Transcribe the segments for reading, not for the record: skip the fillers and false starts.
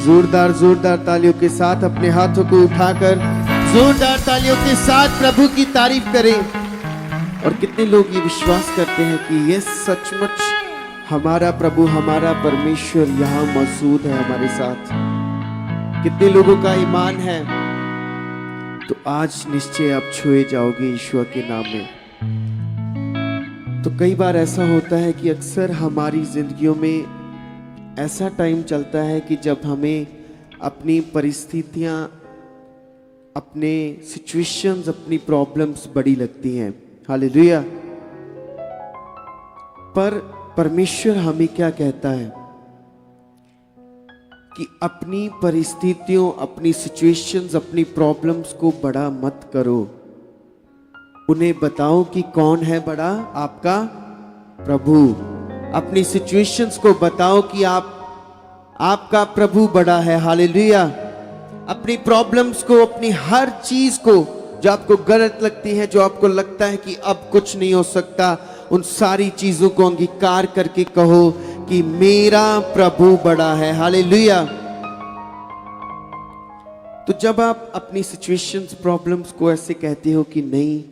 जोरदार जोरदार तालियों के साथ अपने हाथों को उठाकर जोरदार तालियों के साथ प्रभु की तारीफ करें। और कितने लोग ये विश्वास करते हैं कि ये सचमुच हमारा प्रभु, हमारा परमेश्वर यहाँ मौजूद है हमारे साथ? कितने लोगों का ईमान है? तो आज निश्चय आप छुए जाओगे ईश्वर के नाम में। तो कई बार ऐसा होता है कि अक्सर हमारी जिंदगियों में ऐसा टाइम चलता है कि जब हमें अपनी परिस्थितियां, अपने सिचुएशंस, अपनी प्रॉब्लम्स बड़ी लगती हैं। हालेलुया। पर परमेश्वर हमें क्या कहता है कि अपनी परिस्थितियों, अपनी सिचुएशंस, अपनी प्रॉब्लम्स को बड़ा मत करो। उन्हें बताओ कि कौन है बड़ा? आपका प्रभु। अपनी सिचुएशंस को बताओ कि आपका प्रभु बड़ा है। हालेलुया। अपनी प्रॉब्लम्स को, अपनी हर चीज को जो आपको गलत लगती है, जो आपको लगता है कि अब कुछ नहीं हो सकता, उन सारी चीजों को अंगीकार करके कहो कि मेरा प्रभु बड़ा है। हालेलुया। तो जब आप अपनी सिचुएशंस, प्रॉब्लम्स को ऐसे कहते हो कि नहीं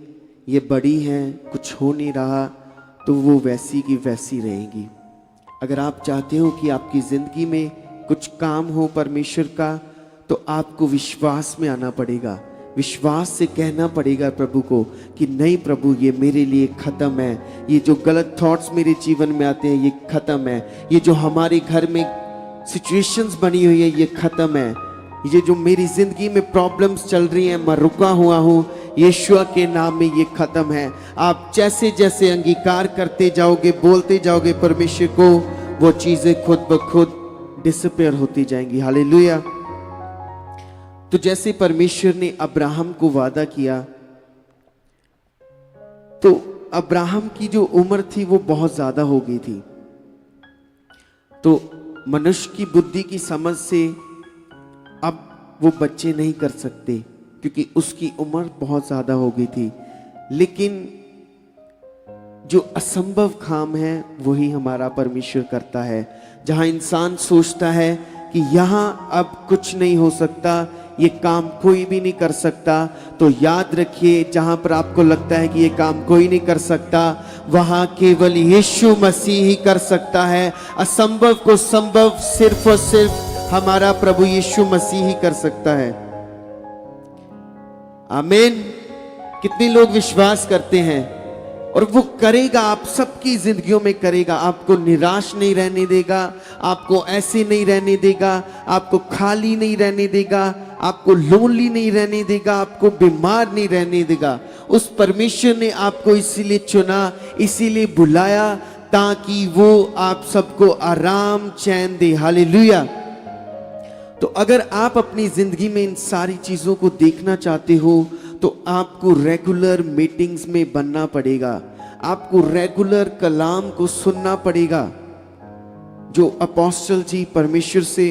ये बड़ी हैं, कुछ हो नहीं रहा, तो वो वैसी की वैसी रहेगी। अगर आप चाहते हो कि आपकी जिंदगी में कुछ काम हो परमेश्वर का, तो आपको विश्वास में आना पड़ेगा। विश्वास से कहना पड़ेगा प्रभु को कि नहीं प्रभु, ये मेरे लिए खत्म है। ये जो गलत थॉट्स मेरे जीवन में आते हैं ये खत्म है। ये जो हमारे घर में सिचुएशंस बनी हुई है ये खत्म है। ये जो मेरी जिंदगी में प्रॉब्लम्स चल रही हैं, मैं रुका हुआ हूँ, यीशु के नाम में ये खत्म है। आप जैसे जैसे अंगीकार करते जाओगे, बोलते जाओगे परमेश्वर को, वो चीजें खुद ब खुद डिसअपीयर होती जाएंगी। हालेलुया। तो जैसे परमेश्वर ने अब्राहम को वादा किया, तो अब्राहम की जो उम्र थी वो बहुत ज्यादा हो गई थी। तो मनुष्य की बुद्धि की समझ से अब वो बच्चे नहीं कर सकते क्योंकि उसकी उम्र बहुत ज्यादा हो गई थी। लेकिन जो असंभव काम है वही हमारा परमेश्वर करता है। जहां इंसान सोचता है कि यहां अब कुछ नहीं हो सकता, ये काम कोई भी नहीं कर सकता, तो याद रखिए जहां पर आपको लगता है कि ये काम कोई नहीं कर सकता, वहां केवल यीशु मसीह ही कर सकता है। असंभव को संभव सिर्फ और सिर्फ हमारा प्रभु यीशु मसीह ही कर सकता है। आमीन। कितने लोग विश्वास करते हैं? और वो करेगा, आप सबकी जिंदगियों में करेगा। आपको निराश नहीं रहने देगा, आपको ऐसे नहीं रहने देगा, आपको खाली नहीं रहने देगा, आपको लोनली नहीं रहने देगा, आपको बीमार नहीं रहने देगा। उस परमेश्वर ने आपको इसीलिए चुना, इसीलिए बुलाया, ताकि वो आप सबको आराम चैन दे। हालेलुया। तो अगर आप अपनी जिंदगी में इन सारी चीजों को देखना चाहते हो तो आपको रेगुलर मीटिंग्स में बनना पड़ेगा। आपको रेगुलर कलाम को सुनना पड़ेगा। जो अपोस्टल जी परमेश्वर से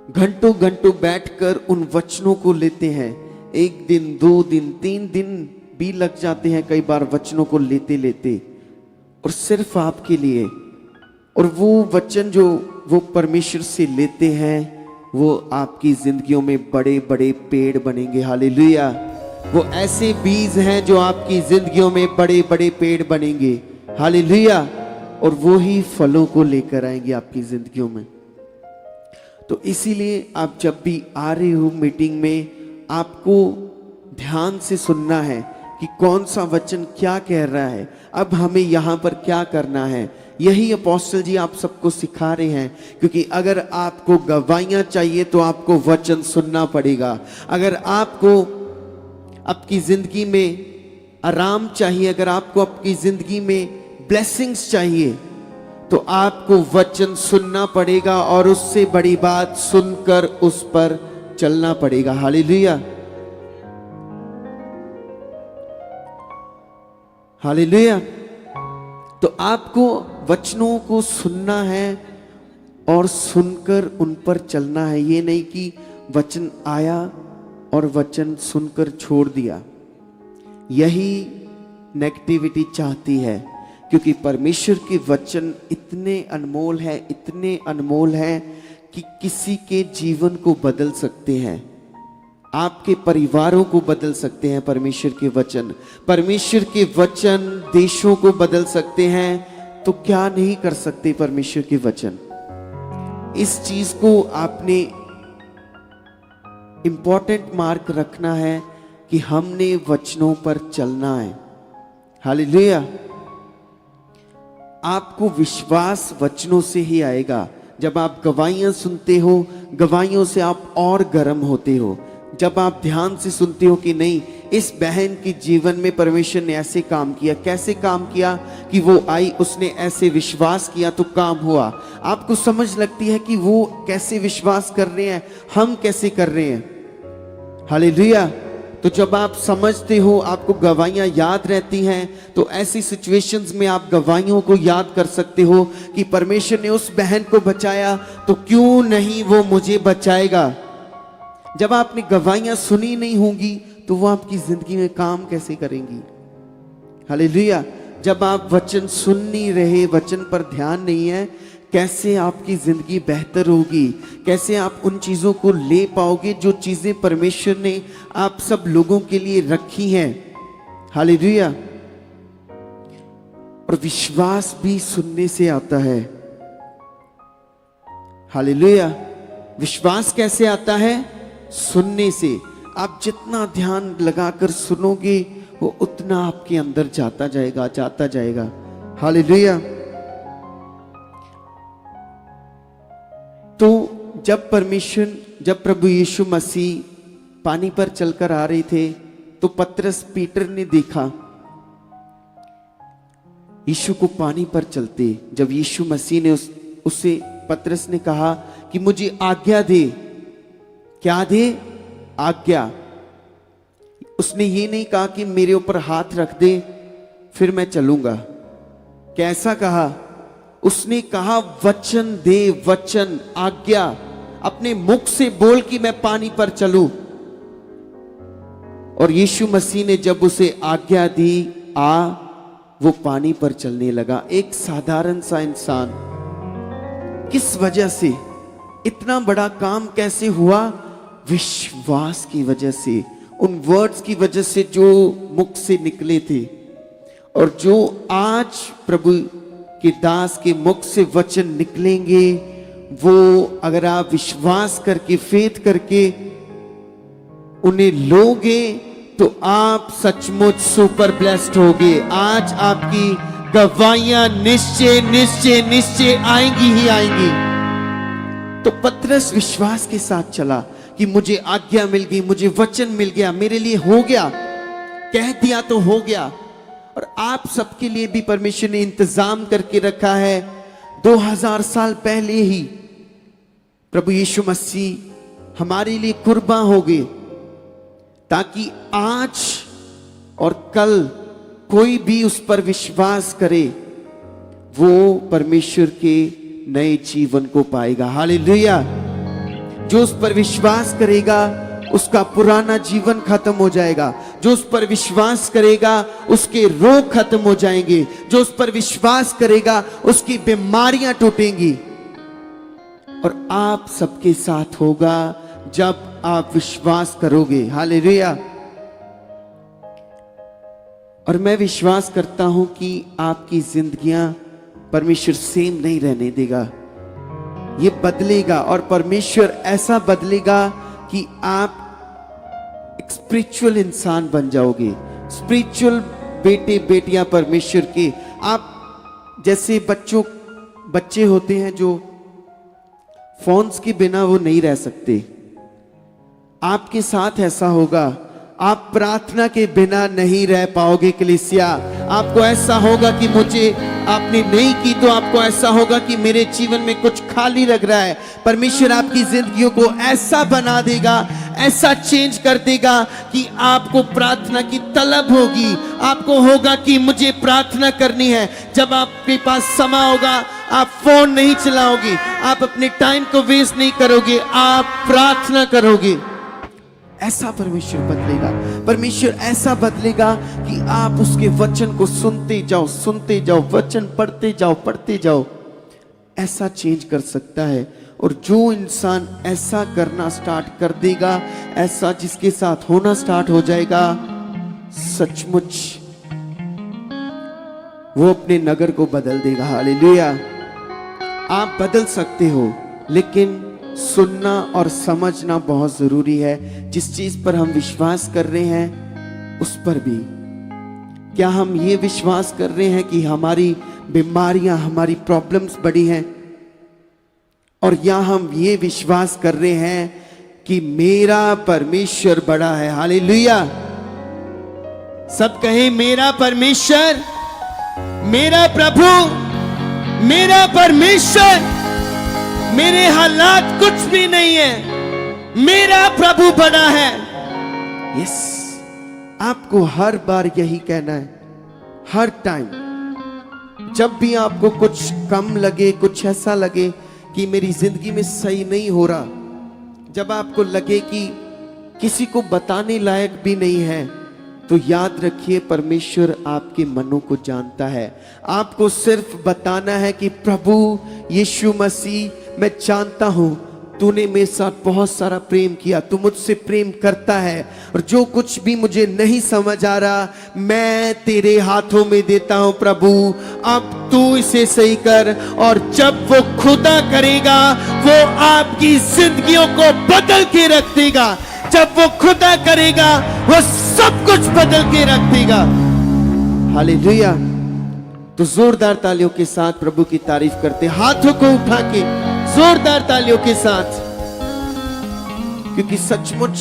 घंटों घंटों बैठकर उन वचनों को लेते हैं, एक दिन, 2 दिन, 3 दिन भी लग जाते हैं कई बार वचनों को लेते लेते, और सिर्फ आपके लिए। और वो वचन जो वो परमेश्वर से लेते हैं वो आपकी जिंदगियों में बड़े बड़े पेड़ बनेंगे। हालेलुया। वो ऐसे बीज हैं जो आपकी जिंदगियों में बड़े बड़े पेड़ बनेंगे। हालेलुया। और वो ही फलों को लेकर आएंगे आपकी जिंदगियों में। तो इसीलिए आप जब भी आ रहे हो मीटिंग में, आपको ध्यान से सुनना है कि कौन सा वचन क्या कह रहा है, अब हमें यहाँ पर क्या करना है। यही अपोस्टल जी आप सबको सिखा रहे हैं, क्योंकि अगर आपको गवाहियां चाहिए तो आपको वचन सुनना पड़ेगा। अगर आपको आपकी जिंदगी में आराम चाहिए, अगर आपको आपकी जिंदगी में ब्लेसिंग्स चाहिए, तो आपको वचन सुनना पड़ेगा और उससे बड़ी बात सुनकर उस पर चलना पड़ेगा। हालेलुया। हालेलुया। तो आपको वचनों को सुनना है और सुनकर उन पर चलना है। ये नहीं कि वचन आया और वचन सुनकर छोड़ दिया। यही नेगेटिविटी चाहती है, क्योंकि परमेश्वर के वचन इतने अनमोल है, इतने अनमोल है कि किसी के जीवन को बदल सकते हैं, आपके परिवारों को बदल सकते हैं परमेश्वर के वचन। परमेश्वर के वचन देशों को बदल सकते हैं, तो क्या नहीं कर सकते परमेश्वर के वचन। इस चीज को आपने इंपॉर्टेंट मार्क रखना है कि हमने वचनों पर चलना है। हालेलुया। आपको विश्वास वचनों से ही आएगा। जब आप गवाहियां सुनते हो, गवाहियों से आप और गर्म होते हो। जब आप ध्यान से सुनते हो कि नहीं, इस बहन के जीवन में परमेश्वर ने ऐसे काम किया, कैसे काम किया कि वो आई, उसने ऐसे विश्वास किया तो काम हुआ। आपको समझ लगती है कि वो कैसे विश्वास कर रहे हैं, हम कैसे कर रहे हैं। हालेलुया। तो जब आप समझते हो, आपको गवाहियां याद रहती हैं, तो ऐसी सिचुएशंस में आप गवाहियों को याद कर सकते हो कि परमेश्वर ने उस बहन को बचाया, तो क्यों नहीं वो मुझे बचाएगा। जब आपने गवाहियां सुनी नहीं होंगी तो वो आपकी जिंदगी में काम कैसे करेंगी। हालेलुया। जब आप वचन सुन नहीं रहे, वचन पर ध्यान नहीं है, कैसे आपकी जिंदगी बेहतर होगी, कैसे आप उन चीजों को ले पाओगे जो चीजें परमेश्वर ने आप सब लोगों के लिए रखी हैं। हालेलुया। और विश्वास भी सुनने से आता है। हालेलुया। विश्वास कैसे आता है? सुनने से। आप जितना ध्यान लगाकर सुनोगे, वो उतना आपके अंदर जाता जाएगा, जाता जाएगा। हालेलुया। तो जब प्रभु यीशु मसीह पानी पर चलकर आ रहे थे, तो पीटर ने देखा यीशु को पानी पर चलते। जब यीशु मसीह ने उसे पतरस ने कहा कि मुझे आज्ञा दे। क्या दे? आज्ञा। उसने ये नहीं कहा कि मेरे ऊपर हाथ रख दे फिर मैं चलूंगा। कैसा कहा? उसने कहा वचन दे, वचन, आज्ञा। अपने मुख से बोल कि मैं पानी पर चलूं। और यीशु मसीह ने जब उसे आज्ञा दी, वो पानी पर चलने लगा। एक साधारण सा इंसान, किस वजह से इतना बड़ा काम कैसे हुआ? विश्वास की वजह से, उन वर्ड्स की वजह से जो मुख से निकले थे। और जो आज प्रभु के दास के मुख से वचन निकलेंगे, वो अगर आप विश्वास करके, फेथ करके उन्हें लोगे, तो आप सचमुच सुपर ब्लेस्ड होगे। आज आपकी गवाहियां निश्चय निश्चय निश्चय आएंगी ही आएंगी। तो पतरस विश्वास के साथ चला कि मुझे आज्ञा मिल गई, मुझे वचन मिल गया, मेरे लिए हो गया, कह दिया तो हो गया। और आप सबके लिए भी परमेश्वर ने इंतजाम करके रखा है। 2000 साल पहले ही प्रभु यीशु मसीह हमारे लिए कुर्बान हो गए, ताकि आज और कल कोई भी उस पर विश्वास करे, वो परमेश्वर के नए जीवन को पाएगा। हालेलुया। जो उस पर विश्वास करेगा, उसका पुराना जीवन खत्म हो जाएगा। जो उस पर विश्वास करेगा, उसके रोग खत्म हो जाएंगे। जो उस पर विश्वास करेगा, उसकी बीमारियां टूटेंगी। और आप सबके साथ होगा जब आप विश्वास करोगे। हालेलुया। और मैं विश्वास करता हूं कि आपकी जिंदगियां परमेश्वर सेम नहीं रहने देगा। ये बदलेगा, और परमेश्वर ऐसा बदलेगा कि आप एक स्पिरिचुअल इंसान बन जाओगे, स्पिरिचुअल बेटे बेटियां परमेश्वर के। आप जैसे बच्चे होते हैं जो फोन्स के बिना वो नहीं रह सकते, आपके साथ ऐसा होगा। आप प्रार्थना के बिना नहीं रह पाओगे कलीसिया। आपको ऐसा होगा कि मुझे आपने नहीं की, तो आपको ऐसा होगा कि मेरे जीवन में कुछ खाली लग रहा है। परमेश्वर आपकी जिंदगियों को ऐसा बना देगा, ऐसा चेंज कर देगा कि आपको प्रार्थना की तलब होगी। आपको होगा कि मुझे प्रार्थना करनी है। जब आपके पास समय होगा, आप फोन नहीं चलाओगे, आप अपने टाइम को वेस्ट नहीं करोगे, आप प्रार्थना करोगे। ऐसा परमेश्वर बदलेगा। परमेश्वर ऐसा बदलेगा कि आप उसके वचन को सुनते जाओ, सुनते जाओ, वचन पढ़ते जाओ, पढ़ते जाओ। ऐसा चेंज कर सकता है। और जो इंसान ऐसा करना स्टार्ट कर देगा, ऐसा जिसके साथ होना स्टार्ट हो जाएगा, सचमुच वो अपने नगर को बदल देगा। हालेलुया। आप बदल सकते हो, लेकिन सुनना और समझना बहुत जरूरी है। जिस चीज पर हम विश्वास कर रहे हैं उस पर भी, क्या हम ये विश्वास कर रहे हैं कि हमारी बीमारियां, हमारी प्रॉब्लम्स बड़ी हैं, और या हम ये विश्वास कर रहे हैं कि मेरा परमेश्वर बड़ा है। हालेलुया। सब कहें, मेरा परमेश्वर, मेरा प्रभु, मेरा परमेश्वर, मेरे हालात कुछ भी नहीं है, मेरा प्रभु बड़ा है। यस, आपको हर बार यही कहना है, हर टाइम। जब भी आपको कुछ कम लगे, कुछ ऐसा लगे कि मेरी जिंदगी में सही नहीं हो रहा, जब आपको लगे कि किसी को बताने लायक भी नहीं है, तो याद रखिए परमेश्वर आपके मनों को जानता है। आपको सिर्फ बताना है कि प्रभु यीशु मसीह, मैं जानता हूं तूने मेरे साथ बहुत सारा प्रेम किया, तू मुझसे प्रेम करता है, और जो कुछ भी मुझे नहीं समझ आ रहा मैं तेरे हाथों में देता हूं प्रभु, अब तू इसे सही कर। और जब वो खुदा करेगा, वो आपकी जिंदगियों को बदल के रख देगा। जब वो खुदा करेगा, वो सब कुछ बदल के रख देगा। हालेलुया। तो जोरदार तालियों के साथ प्रभु की तारीफ करते, हाथों को उठा के जोरदार तालियों के साथ, क्योंकि सचमुच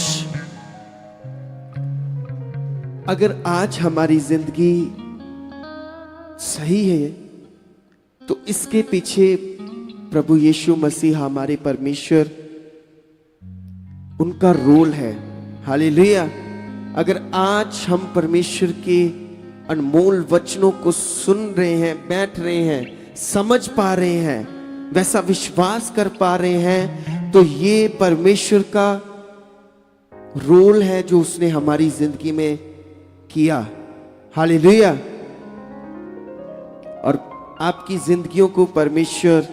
अगर आज हमारी जिंदगी सही है तो इसके पीछे प्रभु यीशु मसीह, हमारे परमेश्वर, उनका रोल है। हालेलुया। अगर आज हम परमेश्वर के अनमोल वचनों को सुन रहे हैं, बैठ रहे हैं, समझ पा रहे हैं, वैसा विश्वास कर पा रहे हैं, तो ये परमेश्वर का रोल है जो उसने हमारी जिंदगी में किया। हालेलुया। और आपकी जिंदगियों को परमेश्वर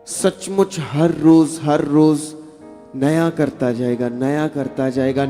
सचमुच हर रोज नया करता जाएगा, नया करता जाएगा।